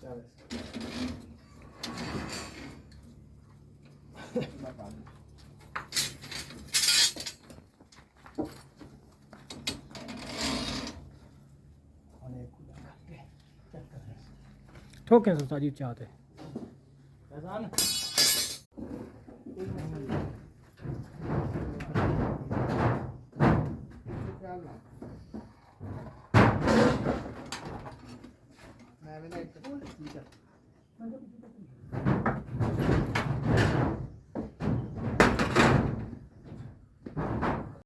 चल ठोके से ताजी चाहते मैं भी नहीं